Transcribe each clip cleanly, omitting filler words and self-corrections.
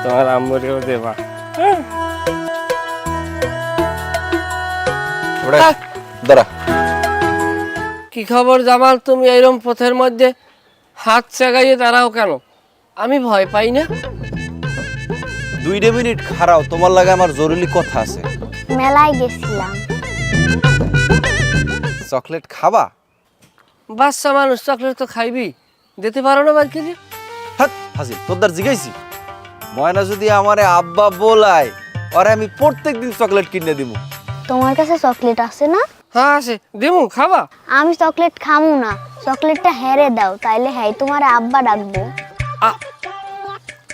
তোমার আম্মুরেও দেবা। দাঁড়া। কি খবর জামাল, তুমি এইরকম পথের মধ্যে হাত চাগাইয়ে দাঁড়াও কেন? আমি ভয় পাই না। 2 মিনিট খাড়াও, তোমার লাগে আমার জরুরি কথা আছে। মেলায় গেছিলাম। চকলেট খাবা? বাচ্চা মানুষ চকলেট তো খাইবি, দিতে পারো না বাকি? হাত হাসি তোর জিগাইছি। ময়না যদি আমারে আব্বা বলায়, আরে আমি প্রত্যেকদিন চকলেট কিনে দিব। তোমার কাছে চকলেট আছে না? হ্যাঁ আছে, দিমু, খাবা? আমি চকলেট খামু না, চকলেটটা হেরে দাও, তাইলে হ্যাঁ তোমার আব্বা ডাকবো।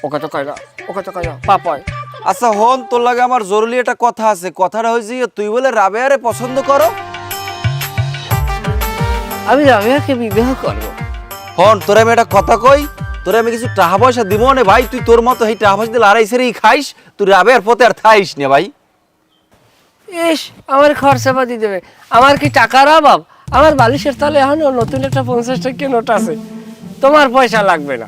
ওকে তো কয় না, ওকে তো কয় না, পাপায়। আচ্ছা হন, তোর লাগে আমার জরুরি একটা কথা আছে। কথাটা হয়েছে তুই বলে রাবেয়ারে পছন্দ করো। আমি রাবেয়াকে বিবাহ করবো। হন, তোরে আমি একটা কথা কই, তোরে আমি কিছু টাকা পয়সা দিব না ভাই। তুই তোর মতো এই টাকা পয়সা দিলে আড়াই সেরেই খাইস, তুই রাবেয়ার পথে আর থাইস না ভাই। ইস, আমার খরচা পাতি দেবে। আমার কি টাকার অভাব? আমার বালিশের তলে এখন নতুন একটা 50 টাকা নোট আছে, তোমার পয়সা লাগবে না।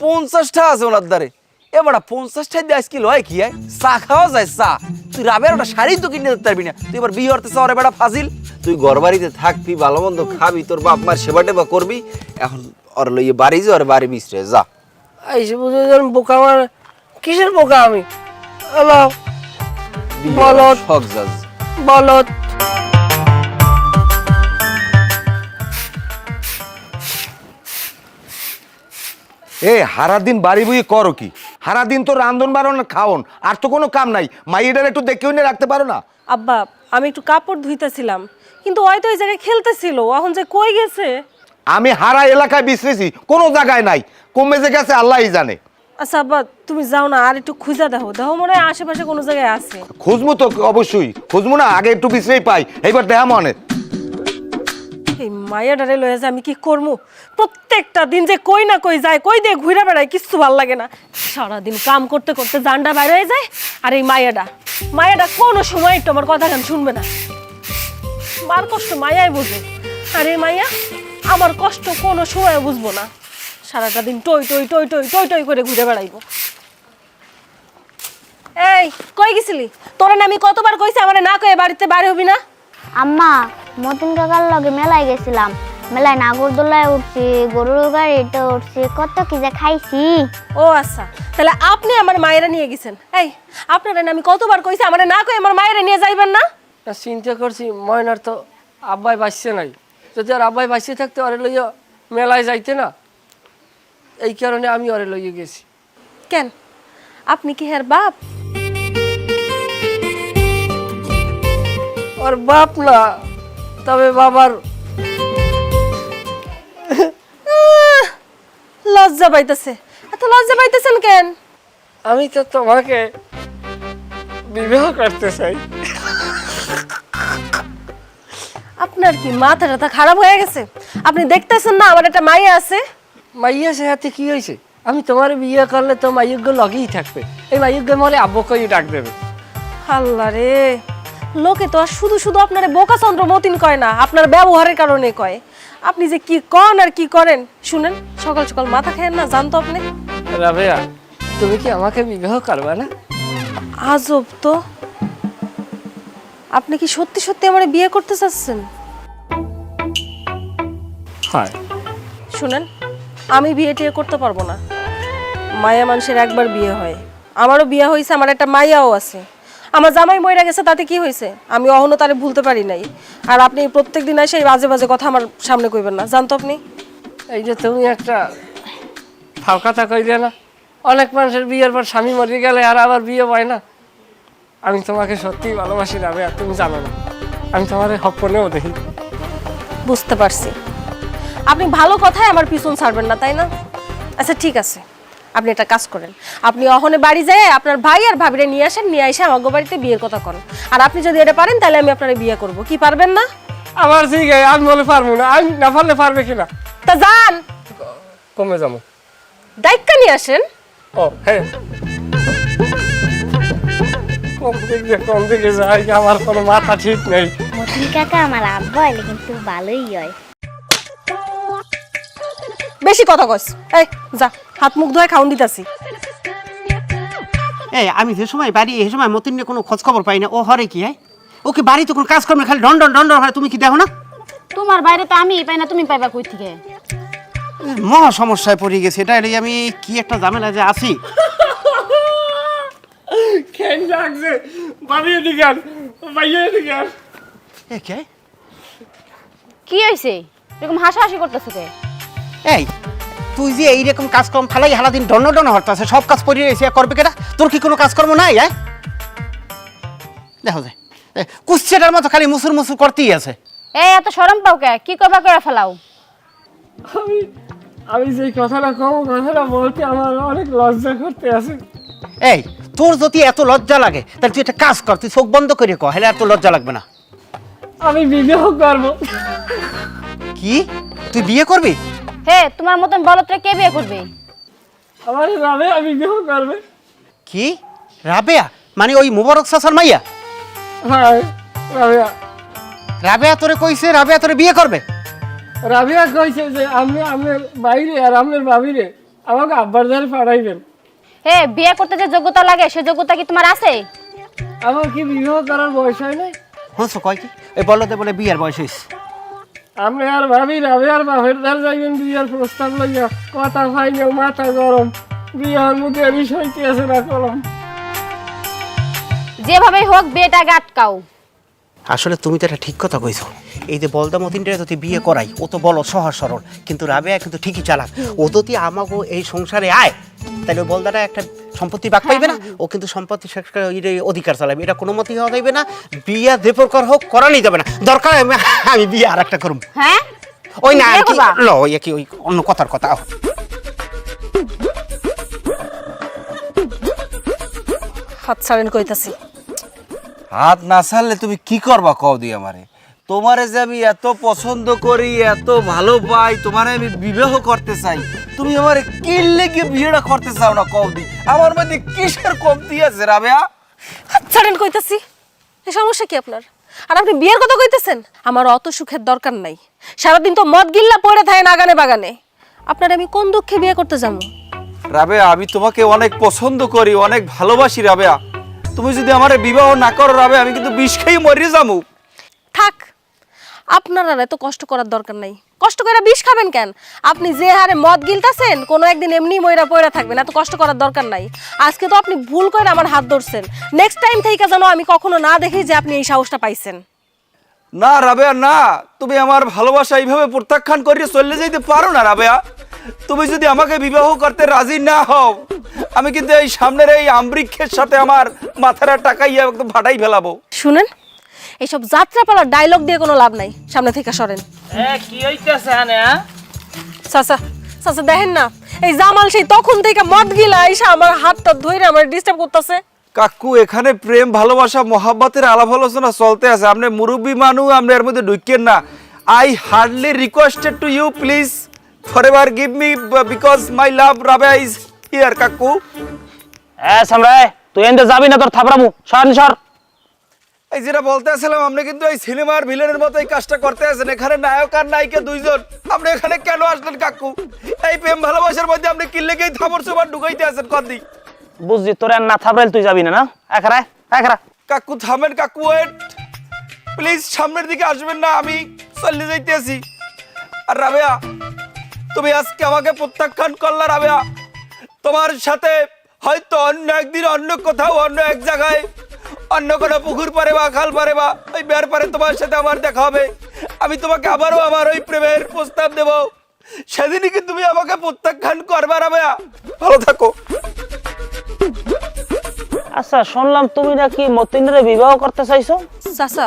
50টা আছে ওনার দ্বারে। এবার 50টা দিয়ে আজকে লয় কি হয়? চা খাওয়া যায় চা। তুই রাবের ওটা শাড়ি তো কিনে দিতে পারবি না। তুই এবার বিয়ে করতে চাও, বেটা ফাজিল। তুই ঘর বাড়িতে থাকবি, ভালো মন্দ খাবি, তোর বাপ মার সেবা টেবা করবি। এখন ওর লইয়ে বাড়ি যা, ওর বাড়ি মিশরে যা। এইসব বুঝে বোকা। আমার কিসের বোকা আমি? বলত শখ যাজ বলত। হারা দিন বাড়ি বই করো কি? হারা দিন তো রান্ধন বাড়ন খাওন, আর তো কোনো কাম নাই। মাইয়েটার একটু দেখেও নিয়ে রাখতে পারো না? আব্বা, আমি একটু কাপড় ধুইতেছিলাম, কিন্তু ওই তো ওই জায়গায় খেলতেছিল, এখন যে কই গেছে। আমি হারা এলাকায় বিশ্রেছি, কোনো জায়গায় নাই। কমে যে গেছে আল্লাহই জানে। আচ্ছা আব্বা, তুমি যাও না, আর একটু খুঁজা দেখো, দেখো মনে হয় আশেপাশে কোনো জায়গায় আছে। খুঁজবো তো অবশ্যই, খুঁজবো না? আগে একটু বিশ্রেই পাই, এইবার দেখা মনে। এই মায়াডারে লয়ে যে আমি কি করবো? প্রত্যেকটা দিন যে কই না কই যায়, কই দিয়ে ঘুরে বেড়ায়, কিচ্ছু ভাল লাগে না। সারাদিন কাম করতে করতে জানটা বাইরে হয়ে যায়। আর এই মায়াডা কোনো সময় একটু আমার কথা গান শুনবে না। মার কষ্ট মায়াই বুঝে, আর এই মাইয়া আমার কষ্ট কোনো সময় বুঝবো না। সারাটা দিন টই টই টই টই টই টই করে ঘুরে বেড়াইবো। এই কই গেছিলি? তোরা না আমি কতবার কইছি আমারে না কয়ে বাড়িতে বাইরে হবি না? আম্মা, মতিন কাকার লগে মেলায় গেছিলাম। মেলায় নাগরদোলায় উঠছি, গরুর গাড়িতে উঠছি, কত কি যে খাইছি। ও আচ্ছা, তাহলে আপনি আমার মায়েরা নিয়ে গেছেন। এই আপনারা না আমি কতবার কইছি আমারে না কই আমার মায়েরা নিয়ে যাইবেন না? চিন্তা করছি ময়নার তো আব্বাই বাঁচছে নাই। যদি আর আব্বাই বাঁচতে থাকতে ওরে লইয়া মেলায় যাইতে না, এই কারণে আমি ওরে লইয়ে গেছি। কেন, আপনি কি হের বাপ? ওর বাপ না, তবে বাবার। লজ্জা পাইতেছে। এত লজ্জা পাইতেছেন কেন? আমি তো তোমাকে বিবাহ করতে চাই। আপনার কি মাথা টাথা খারাপ হয়ে গেছে? আপনি দেখতেছেন না আমার একটা মাইয়া আছে? মাইয়া সে হাতে কি হয়েছে? আমি তোমার বিয়ে করলে তো মাইয়জ্ঞ লগেই থাকবে। এই মাইয়জ্ঞ মলে আব্বকেই ডাক দেবে। আল্লাহ রে, লোকে তো আর শুধু শুধু আপনারে বোকা চন্দ্র মতিন কয় না, আপনার ব্যবহারের কারণে কয়। আপনি যে কি কন আর কি করেন শুনেন। সকাল সকাল মাথা খেয়েন না, জানতো আপনি? রাবেয়া, তুমি কি আমাকে বিবাহ করবে না? আজব তো, আপনি কি সত্যি সত্যি আমার বিয়ে করতে চাচ্ছেন? হ্যাঁ। শুনেন, আমি বিয়ে টিয়ে করতে পারবো না। মায়া মানুষের একবার বিয়ে হয়, আমারও বিয়ে হয়েছে, আমার একটা মাইয়াও আছে। আমার জামাই মইরা গেছে, তাতে কি হয়েছে? আমি অহনো তারে ভুলতে পারি নাই। আর আপনি প্রত্যেকদিন এসে এই বাজে বাজে কথা আমার সামনে কইবেন না, জানতো আপনি? এই যে তুমি একটা ফাও কথা কইলে না, অনেক মানুষের বিয়ের পর স্বামী মরে গেলে আর আবার বিয়ে হয় না। আমি তোমাকে সত্যিই ভালোবাসি রাবেয়া, তুমি জানো না। আমি তোমার স্বপ্নেও দেখি। বুঝতে পারছি, আপনি ভালো কথায় আমার পিছন ছাড়বেন না, তাই না? আচ্ছা ঠিক আছে, আপনি একটা কাজ করেন, আপনি অহনে বাড়ি যায় আপনার ভাই আর ভাবিরে নিয়ে আসেন, নিয়ে এসে আমাগো বাড়িতে বিয়ের কথা করেন। আর আপনি যদি এটা পারেন তাহলে আমি আপনার বিয়ে করব। কি পারবেন না? আমার ঠিক আছে, আমি বলে পারবো না। আমি না পারলে পারবে কিনা? তা যান, কমে যাবো। দায়িত্ব নিয়ে আসেন। ও হ্যাঁ, কোন দিকে যাই আমার কোনো মাথা ঠিক নেই। মতিন কাকা আমার আব্বা হইলে কিন্তু ভালোই হয়। বেশি কথা কস। এই যা হাত মুখ ধুয়ে খাউন দিতাছি। এই আমি যে সময় বাড়ি এই সময় মতিন নিয়ে কোনো খোঁজ খবর পাই না, ও হরে কি হয়? ওকে বাড়িতে কোনো কাজ কর্মে খালি ডন ডন ডন ডন হয়, তুমি কি দেখো না? তোমার বাইরে তো আমি পাই না, তুমি পাইবা কই থেকে? মহা সমস্যায় পড়ে গেছে, এটা এলে আমি কি একটা ঝামেলা যে আছি। কেন লাগছে বাবিয়ে দিগান ভাইয়ে দিগান। এ কে? কি হইছে এরকম হাসাহাসি করতেছো কে? এই তুই যে এইরকম কাজকর্ম ফেলাই সারাদিন ডন ডন হরতাছে, সব কাজ পড়ে রয়েছে, করবে কেটা? তোর কি কোনো কাজকর্ম নাই? দেখো যে কুচ্ছেটার মতো খালি মুসুর মুসুর করতেই আছে। এই এত শরম পাও কে? কি করবা করে ফেলাও? আমি যে কথাটা কম, কথাটা বলতে আমার অনেক লজ্জা করতে আছে। এই তোর যদি এত লজ্জা লাগে তাহলে তুই একটা কাজ কর, তুই চোখ বন্ধ করে কহ, হেলে এত লজ্জা লাগবে না। আমি বিবাহ করবো। কি তুই বিয়ে করবি? হে তোমার মতন বলদরে কে বিয়ে করবে? আমার রাবে আমি বিবাহ করবে। কি রাবেয়া? মানে ওই মুবারক চাচার মাইয়া? হ্যাঁ রাবিয়া। রাবেয়া তোরে কইছে রাবেয়া তোরে বিয়ে করবে? রাবিয়া কইছে যে আপনি আপনার বাইরে আর আপনার বাবিরে আমাকে আব্বার ধারে পাঠাইবেন। হে বিয়ে করতে যে যোগ্যতা লাগে সে যোগ্যতা কি তোমার আছে? আমার কি বিবাহ করার বয়স হয় নাই? হ্যাঁ কয় কি ওই বলতে বলে বিয়ের বয়স হয়েছে? আপনি আর ভাবি রাবে আর বাপের ধারে যাইবেন বিয়ার প্রস্তাব লইয়া, কথা ফাইনাল, মাথা গরম, বিয়ার মধ্যে বিষয়টি আছে না কলম। যেভাবেই হোক বিয়েটা আগে আটকাও। আসলে তুমি তো একটা ঠিক কথা কইছো। এই যে বলদা মতিনটা যদি বিয়ে করাই, ও তো বলো সহজ সরল, কিন্তু রাবেয়া কিন্তু ঠিকই চালাক। ও যদি আমাকে এই সংসারে আয় তাহলে ওই বলদাটা একটা সম্পত্তি ভাগ পাইবে না, ও কিন্তু সম্পত্তি অধিকার চালাবে, এটা কোনো মতেই হওয়া যাইবে না। বিয়া যে প্রকার হোক করানি যাবে না, দরকার আমি বিয়ে আর একটা করুম। হ্যাঁ ওই না বিয়ে করবা? ল ওই কি ওই অন্য কথার কথা। হাত ছাড়েন কইতাছি। হাত না ছাড়লে তুমি কি করবা কও দি আমারে? তোমারে যে আমি এত পছন্দ করি, এত ভালো পাই, তোমারে আমি বিবাহ করতে চাই, তুমি আমারে কি লেগে বিয়েটা করতে চাও না কও দি? আমার মধ্যে কিসের কমতি আছে রাবেয়া? হাত ছাড়েন কইতাছি। এই সমস্যা কি আপনার? আর আপনি বিয়ের কথা কইতেছেন? আমার অত সুখের দরকার নাই। সারাদিন তো মদ গিল্লা পড়ে থাকে নাগানে বাগানে। আপনার আমি কোন দুঃখে বিয়ে করতে যাবো? রাবেয়া আমি তোমাকে অনেক পছন্দ করি, অনেক ভালোবাসি রাবেয়া। তুমি যদি আমারে বিবাহ না করো রাবেয়া, আমি কিন্তু বিষ খেয়ে মরে যাবো। থাক, আপনার আর এত কষ্ট করার দরকার নাই। কষ্ট করে বিষ খাবেন কেন? আপনি যে হারে মদ গিলতাছেন কোনো একদিন এমনি মইরা পয়রা থাকবেন, এত কষ্ট করার দরকার নাই। আজকে তো আপনি ভুল করে আমার হাত ধরছেন, নেক্সট টাইম থেকে যেন আমি কখনো না দেখি যে আপনি এই সাহসটা পাইছেন। না রাবেয়া না, তুমি আমার ভালোবাসা এইভাবে প্রত্যাখ্যান করিয়ে চলে যেতে পারো না রাবেয়া। তুমি যদি আমাকে বিবাহ করতে রাজি না হও, আমি কিন্তু এই সামনের এই আমবৃক্ষের সাথে আমার মাথাটা টাকাইয়া একদম ফাটাই ফেলাবো। শুনেন, এইসব যাত্রাপালার ডায়লগ দিয়ে কোনো লাভ নাই, সামনে থেকে সরেন। কি হইতেছে হানে? চাচা চাচা দেখেন না, এই জামাল সেই তখন থেকে মদ গিলা এসে আমার হাতটা ধরে আমার ডিস্টার্ব করতেছে। কাকু এখানে প্রেম ভালোবাসা মহাব্বতের আলাপ আলোচনা চলতে আছে, আপনি মুরব্বী মানুষ, আপনি এর মধ্যে ঢুকেন না। I hardly requested to you please forever give me because my love Rabia is here কাকু। সামরাই তুই এনতে যাবি না, তোর থাপড়ামু সর সর। এই যেটা বলতে আসলাম, আপনি কিন্তু এই সিনেমার ভিলেনের মতো এই কাজটা করতে আছেন। এখানে নায়ক আর নায়িকা দুইজন, আপনি এখানে কেন আসলেন কাকু? এই প্রেম ভালোবাসার মধ্যে আপনি কি লেগেই থাপড় চোপড় ঢুকাইতে আছেন কদি? বুঝছি তোর আর না থাপড়াইলে তুই যাবি না না? এখানে এখানে কাকু থামেন কাকু, ওয়েট প্লিজ, সামনের দিকে আসবেন না, আমি চলে যাইতে আছি। আর রাবেয়া তুমি আজকে আমাকে প্রত্যাখ্যান করলা রাবেয়া, তোমার সাথে হয়তো অন্য একদিন অন্য কোথাও অন্য এক জায়গায় অন্য কোনো পুকুর পারে বা খাল পারে বা ওই বের পারে তোমার সাথে আমার দেখা হবে। আমি তোমাকে আবারও আমার ওই প্রেমের প্রস্তাব দেব, সেদিনই কি তুমি আমাকে প্রত্যাখ্যান করবে রাবেয়া? ভালো থাকো। আচ্ছা শুনলাম তুমি নাকি মতিনরে বিবাহ করতে চাইছো? চাচা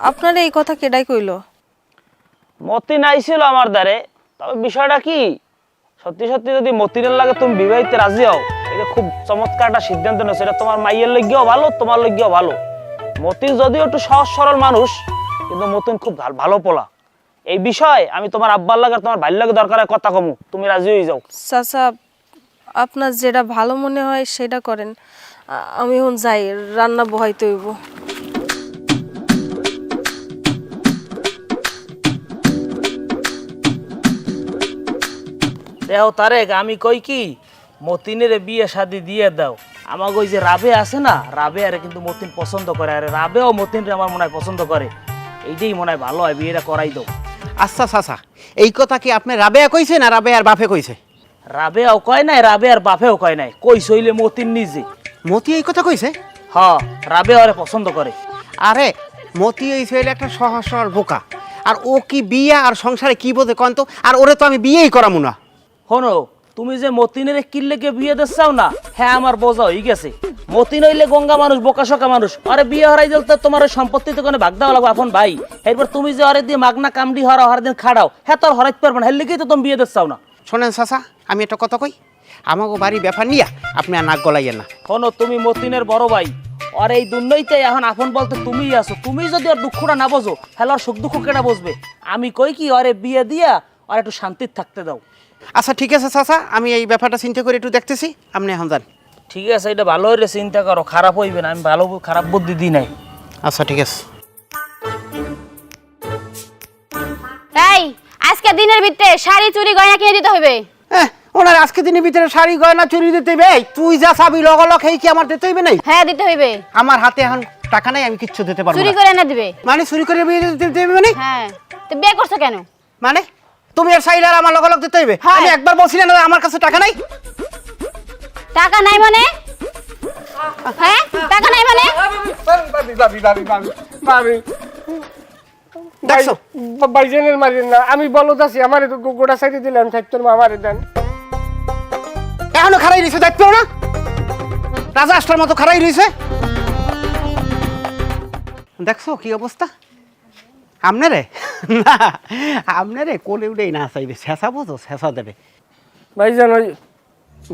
আপনার এই কথা কেডাই কইলো? মতিন আইছিল আমার দ্বারে, তবে বিষয়টা কি সত্যি সত্যি যদি মতিনের লাগে তুমি বিবাহিতে রাজি হও, এটা খুব চমৎকার একটা সিদ্ধান্ত নেছো। এটা তোমার মাইয়ের লইগেও ভালো, তোমার লইগেও ভালো। মতিন যদিও একটু সহজ সরল মানুষ, কিন্তু মতিন খুব ভালো পোলা। এই বিষয় আমি তোমার আব্বার লাগে তোমার ভাইয়ের লাগে দরকার কথা কমু, তুমি রাজি হয়ে যাও। চাচা আপনার যেটা ভালো মনে হয় সেটা করেন, আমি এখন যাই, রান্না বহাইতে হইব। দেও তারেক, আমি কই কি মতিনের বিয়ে শাদি দিয়ে দাও। আমাকে ওই যে রাবে আছে না, রাবে আরে কিন্তু মতিন পছন্দ করে, আরে রাবেও মতিনরে আমার মনে হয় পছন্দ করে। এইটাই মনে হয় ভালো হয়, বিয়েটা করাই দাও। আচ্ছা চাচা, এই কথা কি আপনি রাবেয়া কইছে না রাবেয়ার বাপে কইছে? রাবেও কয় নাই, রাবে আর বাপেও কয় নাই, কইছে হইলে মতিন নিজে। মতি এই কথা কইছে? হ, রাবে আরে পছন্দ করে। আরে মতি এই ছেলে একটা সহজ সরল বোকা, আর ও কি বিয়ে আর সংসারে কি বোঝে কন তো? আর ওরে তো আমি বিয়েই করামু না। শোনো, তুমি যে মতিনের কিল্লেকে বিয়ে দিচ্ছাও না, হ্যাঁ আমার বোঝা হয়ে গেছে। মতিন হইলে গঙ্গা মানুষ, বোকা শোকা মানুষ, আরে বিয়ে হারাই দিল তো তোমার ওই সম্পত্তিতে কোনো ভাগ দেওয়া লাগবে আপন ভাই। এরপর তুমি যে আরে দিয়ে মাগনা কামড়ি হরা হর দিন খাড়াও, হ্যাঁ তোর হরাইতে পারবে না, হেললেকেই তো তুমি বিয়ে দিচ্ছাও না। শোনেন চাচা, আমি একটা কথা কই, আমাকে বাড়ি ব্যাপার নিয়া আপনি আর নাক গলাইয়েন না। শোনো, তুমি মতিনের বড় ভাই, আর এই দুর্নইতে এখন আপন বলতে তুমিই আছো। তুমি যদি আর দুঃখটা না বোঝো, হ্যালো আর সুখ দুঃখ কেটা বুঝবে? আমি কই কি আরে বিয়ে দিয়া আর একটু শান্তির থাকতে দাও। আচ্ছা ঠিক আছে চাচা, আমি এই ব্যাপারটা চিন্তা করে একটু দেখতেছি, আপনি এখন যান। ঠিক আছে, এটা ভালো হইলে চিন্তা করো, খারাপ হইবে না। আমি ভালো খারাপ বুদ্ধি দিই নাই। আচ্ছা ঠিক আছে। এই আজকে দিনের ভিতরে শাড়ি চুড়ি গয়না কিনে দিতে হবে। ওনার আজকে দিনের ভিতরে শাড়ি গয়না চুরি দিতে হইবে? তুই যা চাবি লগলগ এই কি আমার দিতে হইবে নাই? হ্যাঁ দিতে হইবে। আমার হাতে এখন টাকা নাই, আমি কিচ্ছু দিতে পারবো চুরি না। করে এনে দিবে। মানে চুরি করে বিয়ে দিতে হইবে মানে? হ্যাঁ, তো বিয়ে করছো কেন? মানে তুমি আর চাইলে আর আমার লগলগ দিতে হইবে? হ্যাঁ। আমি একবার বলছিলাম না আমার কাছে টাকা নাই? টাকা নাই মানে? হ্যাঁ, টাকা নাই মানে? দেখছো? বাইজেনের মারেন না, আমি বলদ আছি, আমার গোটা সাইডে দিলাম, থাকতো আমারে দেন। এখনো খারাই রয়েছে, দেখতো না রাজা আষ্টার মতো খারাই রয়েছে। দেখছো কি অবস্থা আপনারে? না আপনারে কোলে উঠেই না চাইবে, শেষাবো তো শেষা দেবে। ভাইজান ওই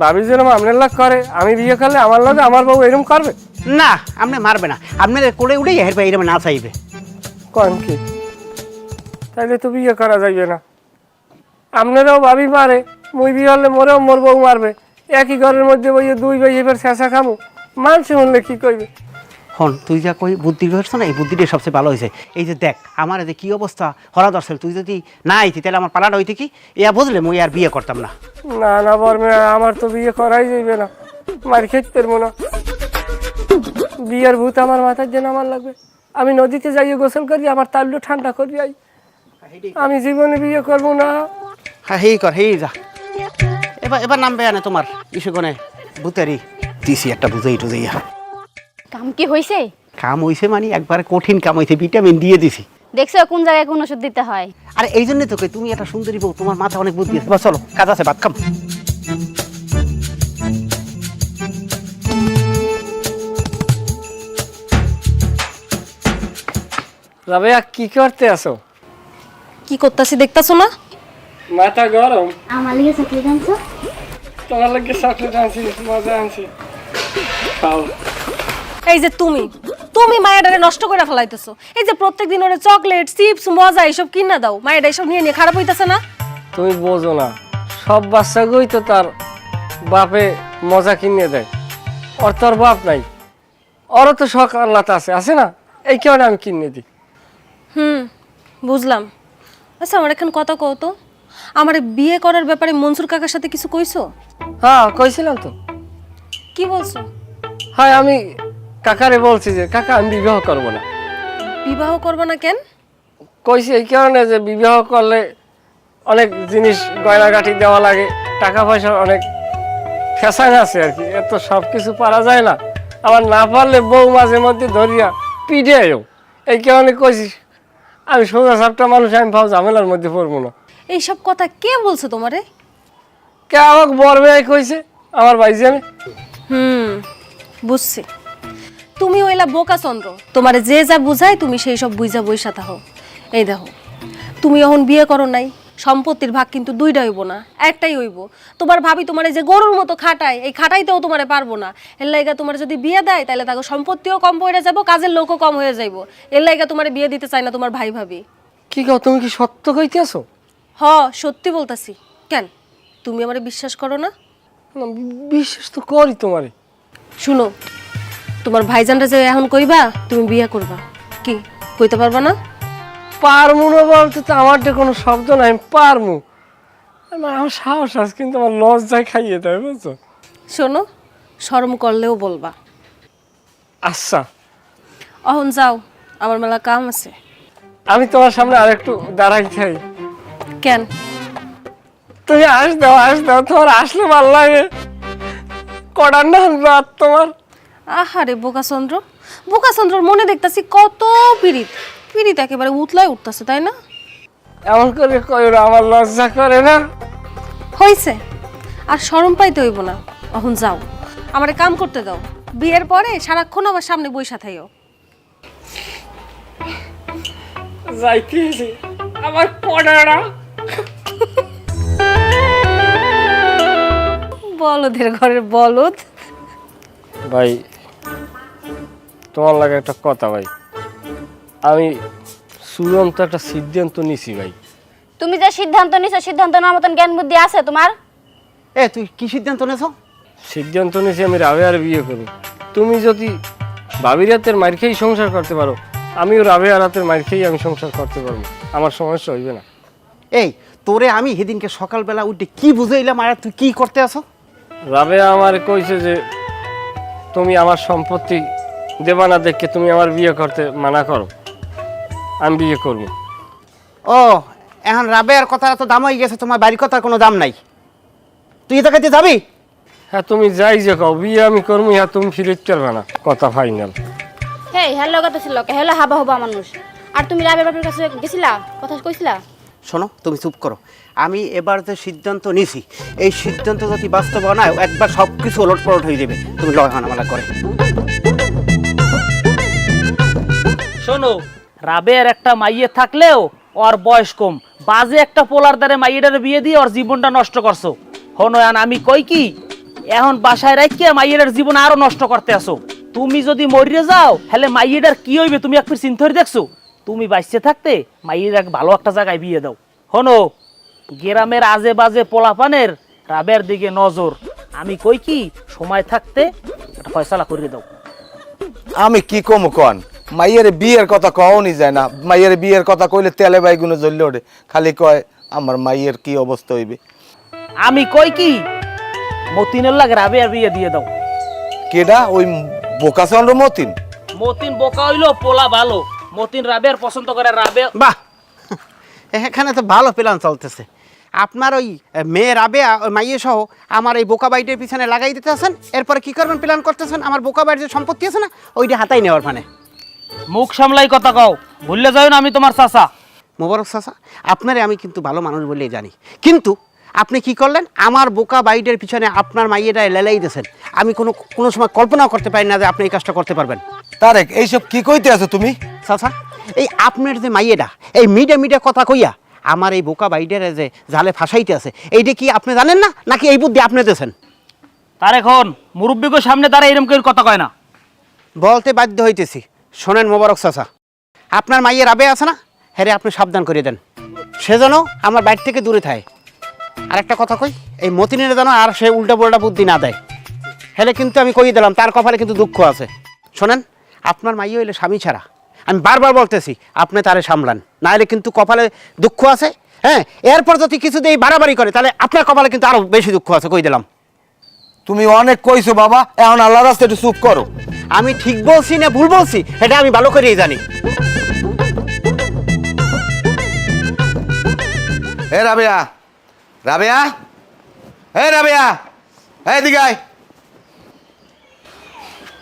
ভাবি যেরকম আপনার লাগ করে, আমি বিয়ে করলে আমার লাগে আমার বউ এরকম করবে? না আপনি মারবে না, আপনার কোলে উঠেই হেরবে, এরকম না চাইবে। কন কি? তাইলে তো বিয়ে করা যাইবে না। আপনারাও ভাবি মারে, মুই বিয়ে হলে মোরেও মোর বউ মারবে, একই ঘরের মধ্যে বইয়ে দুই ভাই এবার শেষা খামু, মানুষ শুনলে কি কইবে? হন তুই যা কই বুদ্ধি করছো না, এই বুদ্ধিটা সবচেয়ে ভালো হয়েছে। এই যে দেখ আমার যে কি অবস্থা হরা দর্শক, তুই যদি না আইতি তাহলে আমার পালাটা হইতে কি ইয়া বুঝলে মুই আর বিয়ে করতাম না। না না বর্মে, আমার তো বিয়ে করাই যাইবে না, মার খেতে পারবো না। বিয়ের ভূত আমার মাথার জন্য আমার লাগবে। আমি নদীতে যাইয়ে গোসল করি, আমার তাল্লু ঠান্ডা করি আই। আমি জীবনে বিয়ে করবো না। হ্যাঁ হেই কর, হেই যা। এবার এবার নামবে না তোমার ইস্যুগনে ভূতেরই দিছি একটা বুঝেই টুঝেইয়া। কাম কি হইছে? কাম হইছে মানে একবারে কঠিন কাম হইছে, ভিটামিন দিয়ে দিছি। দেখছো কোন জায়গায় কোন ওষুধ দিতে হয়? আরে এই জন্যই তো কই তুমি একটা সুন্দরী বউ, তোমার মাথা অনেক বুদ্ধি আছে। বাস চলো, কাজ আছে, ভাত খাম। রাবেয়া কি করতে আসো? কি করতেছি দেখতাছো না? মাথা গরম? আমার লিগে চকলেট আনছো? তোমার লাগে চকলেট আনছি, মজা আনছি, খাও। এই যে তুমি তুমি মায়াডারে নষ্ট করে ফেলাইতেছো। এই যে প্রত্যেকদিন ওরে চকলেট চিপস মজা এইসব কিনা দাও, মায়াডা এইসব নিয়ে নিয়ে খারাপ হইতাছে না? তুমি বোঝো না, সব বাচ্চাগুই তো তার বাপে মজা কিনে দেয়, ওর তোর বাপ নাই, ওরও তো শখ আল্লাহ আছে না, এই কারণে আমি কিনে দিই। বুঝলাম। আচ্ছা আমার এখন কথা কও তো, আমার বিয়ে করার ব্যাপারে মনসুর কাকার সাথে কিছু কইছো? হ্যাঁ কইছিলাম তো। কি বলছো? হ্যাঁ আমি কাকারে বলছি যে কাকা আমি বিবাহ করব না। বিবাহ করবো না কেন? কইছি এই কারণে যে বিবাহ করলে অনেক জিনিস গয়নাগাটি দেওয়া লাগে, টাকা পয়সার অনেক ফ্যাশন আছে আর কি, এত সব কিছু পারা যায় না, আবার না পারলে বউ মাঝে মধ্যে ধরিয়া পিঠেও, এই কারণে কইছি আমি সোজা সাপটা মানুষ, আমি ভাব ঝামেলার মধ্যে পড়বো না। এইসব কথা কে বলছে তোমারে? কে আমাকে বরবে কইছে, আমার ভাইজি। আমি বুঝছি, তুমি হইলা বোকা চন্দ্র, তোমারে যে যা বুঝায় তুমি সেই সব বুঝা বইসা থাকো। এই দেখো তুমি এখন বিয়ে করো নাই, সম্পত্তির ভাগ কিন্তু দুইটা হইব না, একটাই হইব। তোমার ভাবি তোমারে যে গরুর মতো খাটায়, এই খাটাইতেও তোমারে পারবো না। এর লাইগা তোমার যদি বিয়ে দেয় তাহলে তাকে সম্পত্তিও কম পড়ে যাবো, কাজের লোকও কম হয়ে যাইব। এর লাইগা তোমারে বিয়ে দিতে চায় না তোমার ভাই ভাবি। কি কও, তুমি কি সত্য কইতেছো? হ সত্যি বলতাছি। কেন তুমি আমারে বিশ্বাস করো না? না, বিশ্বাস তো করি তোমারে। শুনো, তোমার ভাইজানরা যে এখন কইবা তুমি বিয়ে করবা, কি কইতে পারবা না? পারমু না বলতে তো আমার তো কোনো শব্দ নাই, পারমু। আমার সাহস আছে, কিন্তু আমার লজ্জায় খাইয়ে দেয়, বুঝছো? শোনো, শরম করলেও বলবা। আচ্ছা, অহন যাও, আমার মেলা কাম আছে। আমি তোমার সামনে আরেকটু দাঁড়াই খাই। কেন? তুমি আস দাও, তোমার আসলে ভাল লাগে। কটার না রাত তোমার? আহারে বোকাচন্দ্রর মনে দেখতাছি কত পিড়িত একেবারে উতলায় উঠতেছে, তাই না? এমন করে কইরো, আমার লজ্জা করে না? হইছে, আর শরম পাইতে হইব না। এখন যাও, আমারে কাম করতে দাও। বিয়ের পরে সারাক্ষণ আমার সামনে বইসা থাইও। যাইতেছি, আমার কটারা। বলদের ঘরের বলদ। ভাই, তোমার লাগে একটা কথা ভাই, আমি চূড়ান্ত একটা সিদ্ধান্ত নিছি ভাই। তুমি যে সিদ্ধান্ত নিছো, সিদ্ধান্ত নেওয়ার মতন জ্ঞান বুদ্ধি আছে তোমার? এ তুই কি সিদ্ধান্ত নেছ? সিদ্ধান্ত নিছি আমি রাবেয়ার বিয়ে করব। তুমি যদি ভাবির হাতের মার খেয়েই সংসার করতে পারো, আমিও রাবেয়ার হাতের মার খেয়েই আমি সংসার করতে পারবো, আমার সমস্যা হইবে না। এই তোরে আমি সেদিনকে সকালবেলা উঠে কি বুঝাইলাম, আর তুই কি করতে আসো? রাবেয়া আমার কইছে যে তুমি আমার সম্পত্তি দেবা না দেখে তুমি আমার বিয়ে করতে মানা করো, আমি বিয়ে করব। ও, এখন রাবেয়ার কথা তো দাম হয়ে গেছে, তোমার বাড়ির কথার কোনো দাম নাই। তুই এটা খাইতে যাবি? হ্যাঁ, তুমি যাই যে কও, বিয়ে আমি করবো, হ্যাঁ তুমি ফিরিতে পারবে না, কথা ফাইনাল। হেই, হ্যালো কথা ছিল, হ্যালো হাবা হবা মানুষ। আর তুমি রাবের বাপের কাছে গেছিলা, কথা কইছিলা? শোনো, তুমি চুপ করো। আমি এবার যে সিদ্ধান্ত নিছি, এই সিদ্ধান্ত যদি বাস্তব না হয়, একবার সব কিছু ওলটপালট হয়ে যাবে। তুমি লয় হানামালা করে। শোনো, রাবের একটা মাইয়ে থাকলেও ওর বয়স কম, বাজে একটা পোলার দ্বারে মাইয়েটার বিয়ে দিয়ে ওর জীবনটা নষ্ট করছো। হনয়ান আমি কই কি, এখন বাসায় রাখিয়া মাইয়েটার জীবন আরো নষ্ট করতে আসো। তুমি যদি মরিয়ে যাও, তাহলে মাইয়েটার কি হইবে তুমি একবার চিন্তা করে দেখছো? তুমি বাইসে থাকতে মাইয়ের ভালো একটা জায়গায় বিয়ে দাও। হনো, গ্রামের আজে বাজে পোলাপানের রাবের দিকে নজর। আমি কই কি, সময় থাকতে একটা ফয়সালা করে দাও। আমি কি কমু কন, মাইয়ের বিয়ের কথা কওনি যায় না। মাইয়ের বিয়ের কথা কইলে তেলে বাইগুনে জ্বললে ওঠে, খালি কয় আমার মাইয়ের কি অবস্থা হইবে। আমি কই কি, মতিনের লাগে রাবের বিয়ে দিয়ে দাও। কেডা ওই বোকাচন্দ্র মতিন? মতিন বোকা হইলো, পোলা ভালো। মতিন রাবের পছন্দ করে, রাবে। বাহ, এখানে তো ভালো প্ল্যান চলতেছে। আপনার ওই মেয়ে রাবেয়া, ওই মাইয়ে সহ আমার এই বোকা বাড়িটির পিছনে লাগাই দিতে আছেন। এরপরে কি করবেন প্ল্যান করতেছেন? আমার বোকা বাড়ির যে সম্পত্তি আছে না, ওইটা হাতাই নেওয়ার মানে। মুখ সামলাই কথা কও, ভুললে যাও না আমি তোমার চাচা। মোবারক চাচা, আপনারে আমি কিন্তু ভালো মানুষ বলেই জানি, কিন্তু আপনি কি করলেন? আমার বোকা বাইডের পিছনে আপনার মাইয়েটা লেলাই দিয়েছেন। আমি কোনো সময় কল্পনাও করতে পারি না যে আপনি এই কাজটা করতে পারবেন। তারেক, এইসব কি কইতে আছো তুমি? চাচা, এই আপনার যে মাইয়েটা এই মিডিয়া কথা কইয়া আমার এই বোকা বাইডের যে জালে ফাঁসাইতে আছে, এইটা কি আপনি জানেন না, নাকি এই বুদ্ধি আপনি দিয়েছেন? তার এখন মুরব্বীকে সামনে তারা এরকম করে কথা কয় না। বলতে বাধ্য হইতেছি। শোনেন মোবারক চাচা, আপনার মাইয়ের রাবে আছে না, হ্যাঁ আপনি সাবধান করে দেন, সে যেন আমার বাড়ি থেকে দূরে থাকে। আর একটা কথা কই, এই মতিনের যেন আর সে উল্টা পাল্টা বুদ্ধি না দেয়। হেলে কিন্তু আমি কই দিলাম, তার কপালে কিন্তু দুঃখ আছে। শোনেন, আপনার মাইয়ে হইলে স্বামী ছাড়া, আমি বারবার বলতেছি আপনি তারে সামলান, না হলে কিন্তু কপালে দুঃখ আছে। হ্যাঁ, এরপর যদি কিছু দিয়ে বাড়াবাড়ি করে, তাহলে আপনার কপালে কিন্তু আরো বেশি দুঃখ আছে, কই দিলাম। তুমি অনেক কইছো বাবা, এখন আল্লাহ রাস্তা একটু চুপ করো। আমি ঠিক বলছি না ভুল বলছি, এটা আমি ভালো করেই জানি। হে রাবেয়া, রাবেয়া, হে রাবেয়া, হে দিগাই।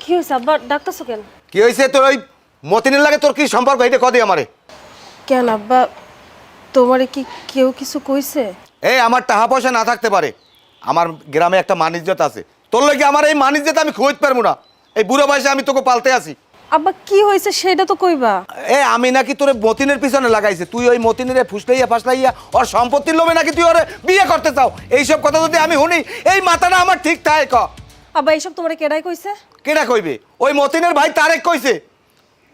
কি হয়েছে আব্বা, ডাক্তারছো কেন? কি হয়েছে তোর? ওই মতিনের লাগে তোর কি সম্পর্ক, এটা কদি আমারে? কেন আব্বা, তোমারে কি কেউ কিছু কইছে? এই আমার টাকা পয়সা না থাকতে পারে, আমার গ্রামে একটা মানিজ্যত আছে, তোর লাগে আমার এই মানিজ্যত আমি খুঁজতে পারবো না। এই বুড়ো বয়সে আমি তোকে পালতে আসি। আব্বা কি হয়েছে সেটা তো কইবা। এ আমি নাকি তোরে মতিনের পিছনে লাগাইছে, তুই ওই মতিনের ফুসলাইয়া ফাসলাইয়া ওর সম্পত্তির লোভে নাকি তুই ওরে বিয়ে করতে চাও। এইসব কথা যদি আমি শুনি, এই মাথাটা আমার ঠিক থাকে। ক আব্বা, এইসব তোমারে কেডাই কইছে? কেডা কইবে? ওই মতিনের ভাই তারেক কইছে।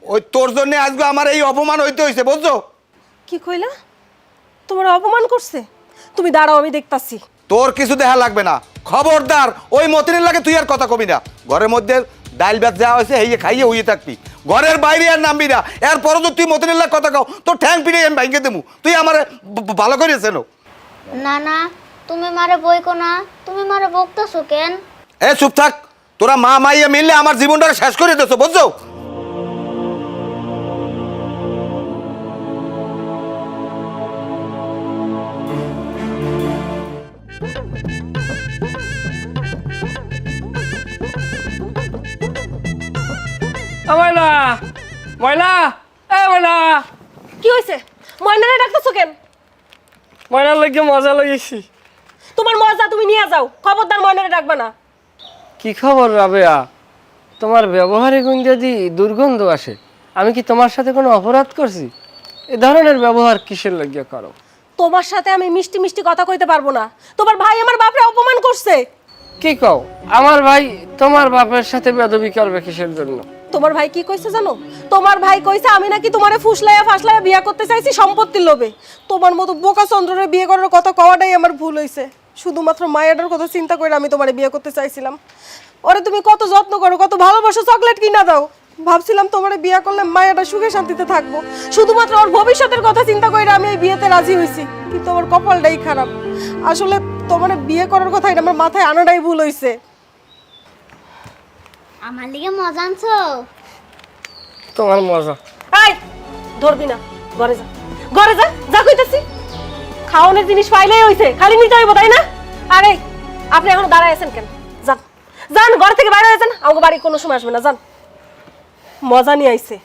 ওই তোর জন্য আজকে আমার এই অপমান হইতে হইছে, বুঝছো? কি কইলা? তোমার অপমান করছে? তুমি দাঁড়াও, আমি দেখতাছি। তোর কিছু দেখা লাগবে না, খবরদার ওই মতিনের লাগে তুই আর কথা কবি না। ঘরের মধ্যে ডাইল ভাত যা হয়েছে হেয়ে খাইয়ে হইয়ে থাকবি, ঘরের বাইরে আর নামবি না। এরপরও তো তুই মতিনের লাগে কথা কও, তোর ঠ্যাং পিড়ে আমি ভাঙ্গে দেবো। তুই আমার ভালো করিয়েছেন। না না, তুমি মারে বইকো না, তুমি মারে বকতেছো কেন? এ চুপ থাক, তোরা মা মাইয়া মিললে আমার জীবনটাকে শেষ করে দিছো, বুঝছো? ময়না, ময়না, এ ময়না, কি হয়েছে? ময়নারে ডাকতেছো কেন? ময়নার লাগে মজা লাগিয়েছি। তোমার মজা তুমি নিয়ে যাও, খবরদার ময়নারে ডাকবা না। কি খবর রাবেয়া? তোমার ব্যবহারে গুঞ্জাদি দুর্গন্ধ আসে। আমি কি তোমার সাথে কোনো অপরাধ করছি? এ ধরনের ব্যবহার কিসের লাগিয়া করো? তোমার সাথে আমি মিষ্টি মিষ্টি কথা কইতে পারবো না। তোমার ভাই আমার বাপরে অপমান করছে। কি কও? আমার ভাই তোমার বাপের সাথে বেদবি করবে কিসের জন্য? তোমার ভাই কি কইছে জানো? তোমার ভাই কইছে আমি নাকি তোমারে ফুসলাইয়া ফাসলাইয়া বিয়া করতে চাইছি সম্পত্তির লোভে। তোমার মতো বোকা চন্দ্ররে বিয়ে করার কথা কওয়াটাই আমার ভুল হইছে। শুধুমাত্র মায়াটার কথা চিন্তা করে আমি তোমারে বিয়ে করতে চাইছিলাম। ওরে তুমি কত যত্ন করো, কত ভালোবাসো, চকলেট কিনা দাও। ভাবছিলাম তোমারে বিয়ে করলে মায়াটা সুখে শান্তিতে থাকবো। শুধুমাত্র ওর ভবিষ্যতের কথা চিন্তা করে আমি এই বিয়েতে রাজি হইছি। কিন্তু আমার কপালটাই খারাপ। আসলে তোমারে বিয়ে করার কথা এটা আমার মাথায় আনাটাই ভুল হইছে। আমার লিগে মজা আনছো? তোমার মজা। এই ধরবি না, ঘরে যা, ঘরে যা, যা কইতাছি। খাওয়ানোর জিনিস পাইলেই হইছে, খালি নিতে হইব, তাই না? আরে আপনি এখন দাঁড়ায় আছেন কেন? যান যান, ঘর থেকে বাইরে হয়ে যান। আমাকে বাড়ি কোনো সময় আসবে না, যান। মজা নিয়ে আইছে।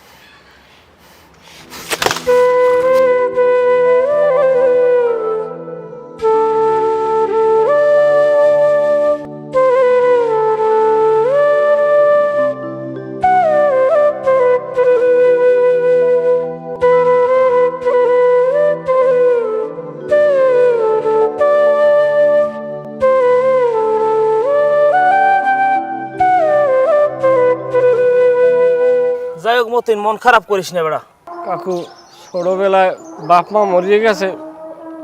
যাই হোক মতিন, মন খারাপ করিস না বেড়া। কাকু, ছোটবেলায় বাপ মা মরিয়ে গেছে,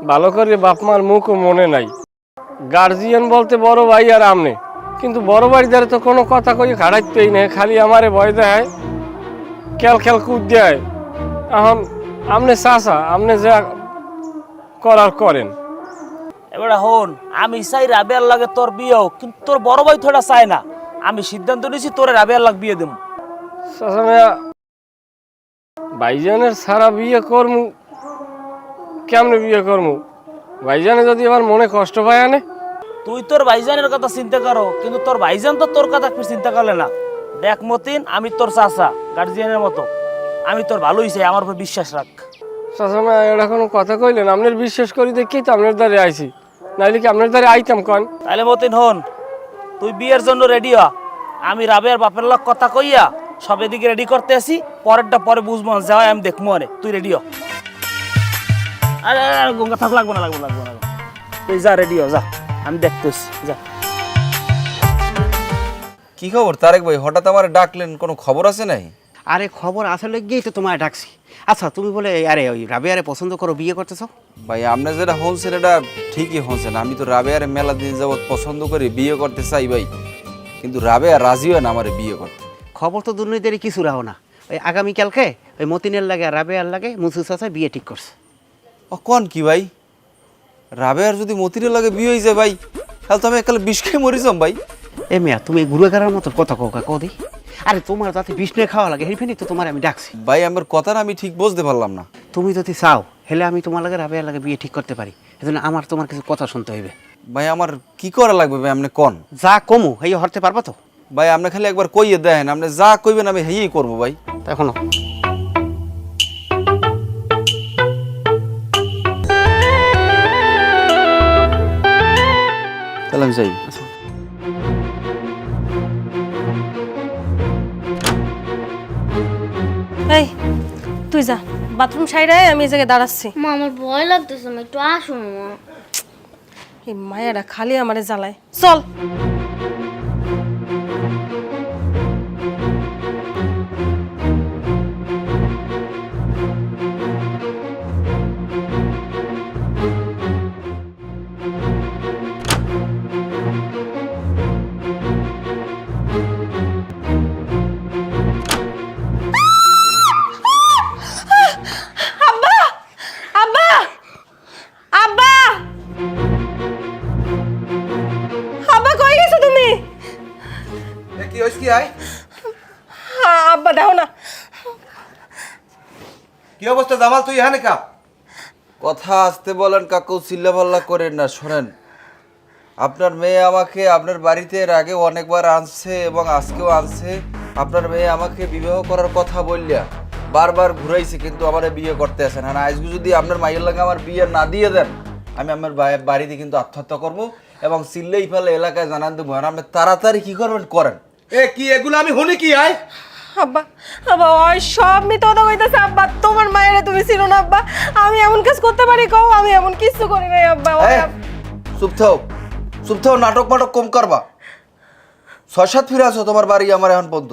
ভালো করে বাপ মার মুখও মনে নাই। গার্জিয়ান বলতে বড় ভাই আর আমনে, কিন্তু বড় ভাই দ্বারা তো কোনো কথা কই খাড়াইতেই নেই, খালি আমারে ভয় দেয়, খেল খেল কুদ দেয়। এখন আমনে চাচা, আমনে যা করার করেন। এবারে হন, আমি চাই রাবেয়ার লাগে তোর বিয়েও, কিন্তু তোর বড় ভাই তো এটা চায় না। আমি সিদ্ধান্ত নিয়েছি তোরে রাবেয়ার লাগ বিয়ে দেবো। চাচা মেয়া, ভাইজানের সারা বিয়ে করমু, কেমনে বিয়ে করমু? ভাইজানে যদি আমার মনে কষ্ট পায় আনে? তুই তোর ভাইজানের কথা চিন্তা করো, কিন্তু তোর ভাইজান তো তোর কথা একটু চিন্তা করলে না। দেখ মতিন, আমি তোর চাচা, গার্জিয়ানের মতো। আমি তোর ভালোই চাই, আমার উপর বিশ্বাস রাখ। চাচা মেয়া, এটা কোনো কথা কইলেন? আপনার বিশ্বাস করি দেখেই তো আপনার দ্বারে আইছি, নাইলে কি আপনার দ্বারে আইতাম কন? তাহলে মতিন হন, তুই বিয়ের জন্য রেডি হ। আমি রাবেয়ার বাপের লোক কথা কইয়া সব এদিকে রেডি করতে আসি, পরেরটা পরে বুঝবো, যাওয়াই আমি দেখবো। আরে তুই রেডি হ। আরে গঙ্গা থাক, লাগবে না, লাগবে না, লাগবে না। তুই যা, রেডি হ, যা, আমি দেখতে আসছি, যা। কি খবর তারেক ভাই, হঠাৎ আমার ডাকলেন, কোনো খবর আছে নাই? আরে খবর আসলে গিয়েই তো তোমায় ডাকছি। আচ্ছা তুমি বলে আরে ওই রাবেয়ারে পছন্দ করো, বিয়ে করতেছো? ভাই আপনি যেটা হনছেন এটা ঠিকই হনছেন। আমি তো রাবেয়ারে মেলা দিন যাবৎ পছন্দ করি, বিয়ে করতে চাই ভাই, কিন্তু রাবেয়া রাজি হয় না আমার বিয়ে করতে। খবর তো দুর্নীতির কিছু রাখো না। ওই আগামীকালকে ওই মতিনের লাগে আর রাবেয়ার লাগে মুসু চাচা বিয়ে ঠিক করছে। ও কোন কি ভাই, রাবেয়ার যদি মতিনের লাগে বিয়ে হয়ে যায় ভাই, তাহলে তো আমি একালে বিষ খেয়ে মরিছাম ভাই। এ মেয়া, তুমি গুড়াগাড়ার মতো কথা কদি। আরে তোমার যাতে বিষ নিয়ে খাওয়া লাগে হেরফেনি তো তোমার আমি ডাকছি। ভাই আমার কথাটা আমি ঠিক বুঝতে পারলাম না। তুমি যদি চাও হেলে আমি তোমার লাগে রাবেয়ার লাগে বিয়ে ঠিক করতে পারি, এজন্য আমার তোমার কিছু কথা শুনতে হইবে। ভাই আমার কি করা লাগবে ভাই, আপনি কোন? যা কমু হেই হরতে পারবা তো? ভাই আপনি খালি একবার কইয়ে দেন, আপনি যা কইবেন আমি হেই করবো ভাই। এখনো তাহলে আমি যাই। এই তুই যা, বাথরুম সাইডে আমি এই জায়গায় দাঁড়াচ্ছি। মা আমার ভয় লাগতেছে, আমি একটু আসুন। এই মায়াটা খালি আমারে জ্বালায়। চল। আব্বা, আব্বা, আব্বা। কি আয় আব্বা দেখো না। কি অবস্থা জামাল, তুই এখানে কা? কথা আসতে বলেন কাকু, চিল্লাপাল্লা করেন না। শোনেন, আপনার মেয়ে আমাকে আপনার বাড়িতে এর আগে অনেকবার আনছে এবং আজকেও আনছে। আপনার মেয়ে আমাকে বিবাহ করার কথা বললিয়া বারবার ঘুরাইছে, কিন্তু আমার বিয়ে করতে আসেন। আর আজকে যদি আপনার মাইয়ের লাগে আমার বিয়ে না দিয়ে দেন, আমি আমার বাড়িতে কিন্তু আত্মহত্যা করবো এবং চিল্লেই ফেলে এলাকায় জানান দেবো। আর আপনি তাড়াতাড়ি কি করবেন করেন। এ কি এগুলো আমি শুনি কি আয়? আব্বা আব্বা ওই সব মিথ্যা কথা কইতাছে আব্বা। তোমার মায়েরা তুমি চিনো না আব্বা। আমি এমন কাজ করতে পারি কও? আমি এমন কিছু করি নাই আব্বা। চুপ থাও, চুপ থাও, নাটক মাটক কম করবা। 6-7 ফিরে আসো তোমার বাড়ি আমার এখন পর্যন্ত।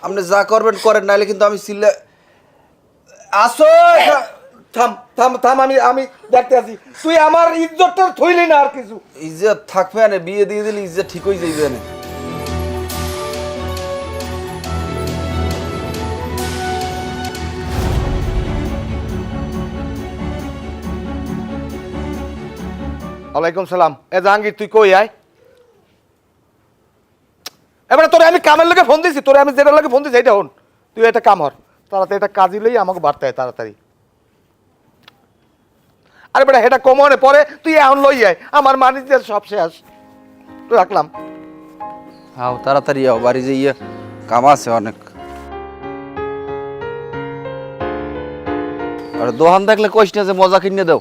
আপনি যা করবেন করেন, নাইলে কিন্তু আমি চিল্লা আসো। থাম থাম থাম, আমি দেখতে আছি। তুই আমার ইজ্জতটা থইলি না আর কিছু। ইজ্জত থাকবে না, বিয়ে দিয়ে দিলে ইজ্জত ঠিক হয়ে যাইবে না। ওয়ালাইকুম সালাম। এ জাহাঙ্গীর, তুই কই আয়? এবারে তোরে আমি কামের লোকে ফোন দিছি, তোরে আমি যেটা লোকে ফোন দিছি এটা হন। তুই একটা কাম হর, তাড়াতাড়ি এটা কাজই লই আমাকে বাড়তে হয় তাড়াতাড়ি। আরে বেটা এটা কমনে পরে তুই এখন লই আয়, আমার মানি দিয়ে সব শেষ। তুই রাখলাম। আও তাড়াতাড়ি আও, বাড়ি যাইয়া কাম আছে অনেক। আর দোহান দেখলে কইস না যে মজা কিনে দাও,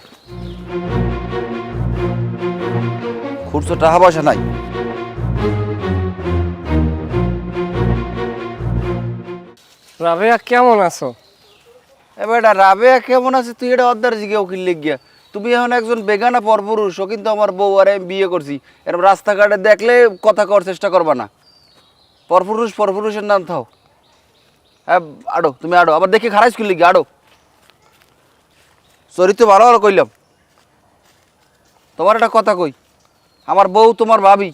খুরসো টাকা পয়সা নাই। রাবেয়া কেমন আছো? এবার রাবেয়া কেমন আছে তুই এটা অর্ধার জিগে উকিল লিখিয়া। তুমি এখন একজন বেগানা পরপুরুষ, ও কিন্তু আমার বউ, আর আমি বিয়ে করছি। এরকম রাস্তাঘাটে দেখলে কথা করার চেষ্টা করবা না। পরপুরুষ পরপুরুষের নাম থাও। হ্যাঁ আড়ো, তুমি আড়ো, আবার দেখি খারাপ স্কুল লিখি আড়ো। চরিত্র ভালো ভালো কইলাম। তোমার একটা কথা কই, আমার বউ তোমার ভাবি,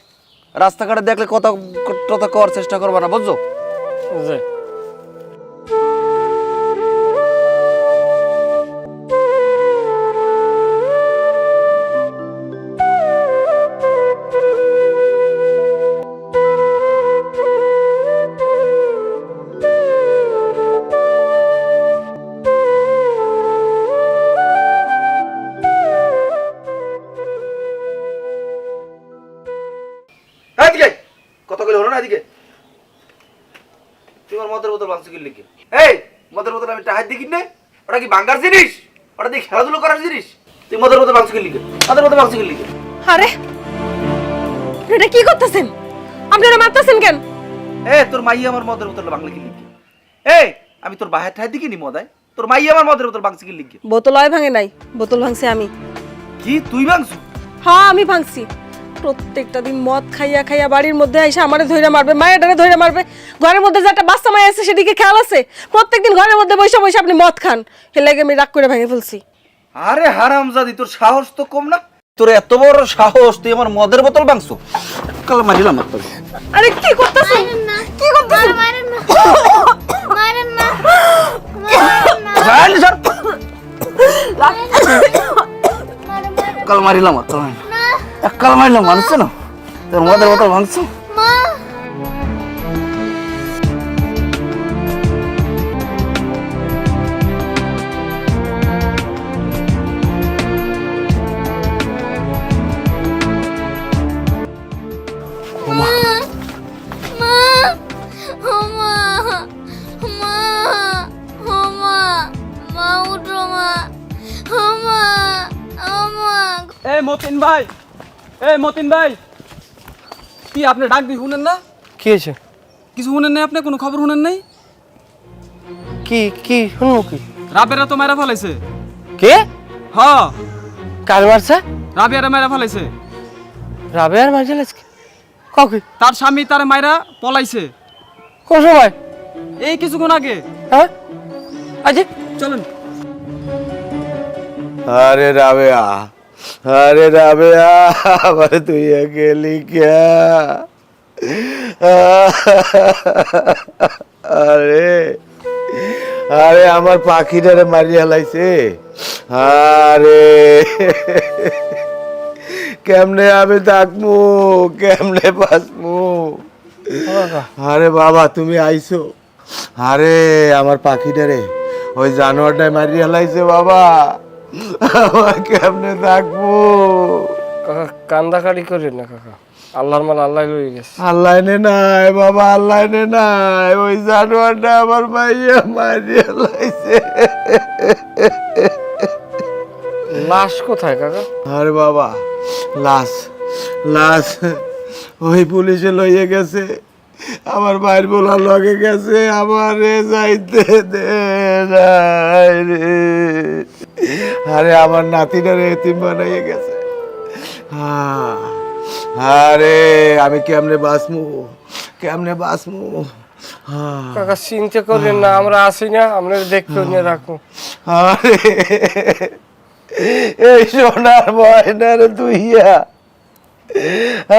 রাস্তাঘাটে দেখলে কথা টথা করার চেষ্টা করবা না, বুঝছো? যে এদিকে কথা কইলে হলো না। এদিকে তোমার মদের বোতল ভাঙছি কি লিখে? এই মদের বোতল আমি টাহাই দেখি না, ওটা কি ভাঙার জিনিস? ওটা দিয়ে খেলাধুলো করার জিনিস? তুই মদের বোতল ভাঙছি কি লিখে? মদের বোতল ভাঙছি কি লিখে? আরে এটা কি করতেছেন? আপনারা মারতেছেন কেন? তোর মাই আমার মদের বোতল ভাঙলে কি লিখে? আমি তোর বাহির ঠাই দিকে নি মদায়, তোর মাই আমার মদের বোতল ভাঙছি কি লিখে? বোতল হয় ভাঙে নাই, বোতল ভাঙছে আমি। কি তুই ভাঙছু? হ্যাঁ আমি ভাঙছি। প্রত্যেকটা দিন মদ খাইয়া খাইয়া বাড়ির মধ্যে এসে আমারে ধইরা মারবে, মায়েরটারে ধইরা মারবে। ঘরের মধ্যে যে একটা বাচ্চা মায় আছে সেদিকে খেয়াল আছে? প্রত্যেকদিন ঘরের মধ্যে বসে বসে আপনি মদ খান, এর লাগে আমি রাগ করে ভেঙে ফেলছি। আরে হারামজাদি, তোর সাহস তো কম না। তোর এত বড় সাহস, তুই আমার মদের বোতল ভাঙছু? কাল মারিলাম তোর। আরে কি করতেছেন? কি করতেছেন? মারেন না মারেন না কাল মারিলাম কাল মারিলাম, মানুষ না তোর মদের বোতল ভাঙছু। মা মতিন ভাই, মতিন ভাই, কি আপনি ডাক দি শুনেন না? কি হয়েছে? কিছু শুনেন নাই? আপনি কোনো খবর শুনেন নাই? কি কি শুনবো? কি রাবেরা তো মারা ফেলাইছে। কে? হ্যাঁ কার মারছে? রাবেরা মারা ফেলাইছে। রাবেয়ার মারছে আজকে? কাউকে? তার স্বামী তার মাইরা পলাইছে। কোন সময়? এই কিছুক্ষণ আগে। হ্যাঁ আজকে চলেন। আরে রাবেয়া, আরে রাবেয়া, আবার তুই গেলি কে? আরে আরে আমার পাখিটারে মারি হালাইছে। আরে কেমনে আমি থাকমু, কেমনে বাঁচমু? আরে বাবা তুমি আইছো, আরে আমার পাখিটারে ওই জানোয়ারটাই মারিয়া লাইছে বাবা, আমার কেমনে থাকবো? কাকা কান্দাকাটি করেন না কাকা, আল্লাহর মাল আল্লাহ লয়ে গেছে। আল্লাহ নে নাই বাবা, আল্লাহ নে নাই, ওই জানোয়ারটা আমার মাইয়া মারিয়া লাইছে। লাশ কোথায় কাকা? আরে বাবা লাশ, লাশ ওই পুলিশে লইয়ে গেছে, আমার ভাইয়ের বলার লগে গেছে, আমারে যাইতে দে নাই রে। আরে আমার নাতিটারে এতিম বানাইয়ে গেছে। আরে আমি কেমনে বাঁচমু, কেমনে বাঁচমু? কাকা চিন্তা করেন না, আমরা আসি না, আমরা দেখতে নিয়ে রাখো। আরে এই সোনার ময়নার দুইয়া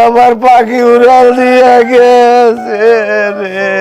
আমার পাখি উড়াল দিয়া গেছে রে।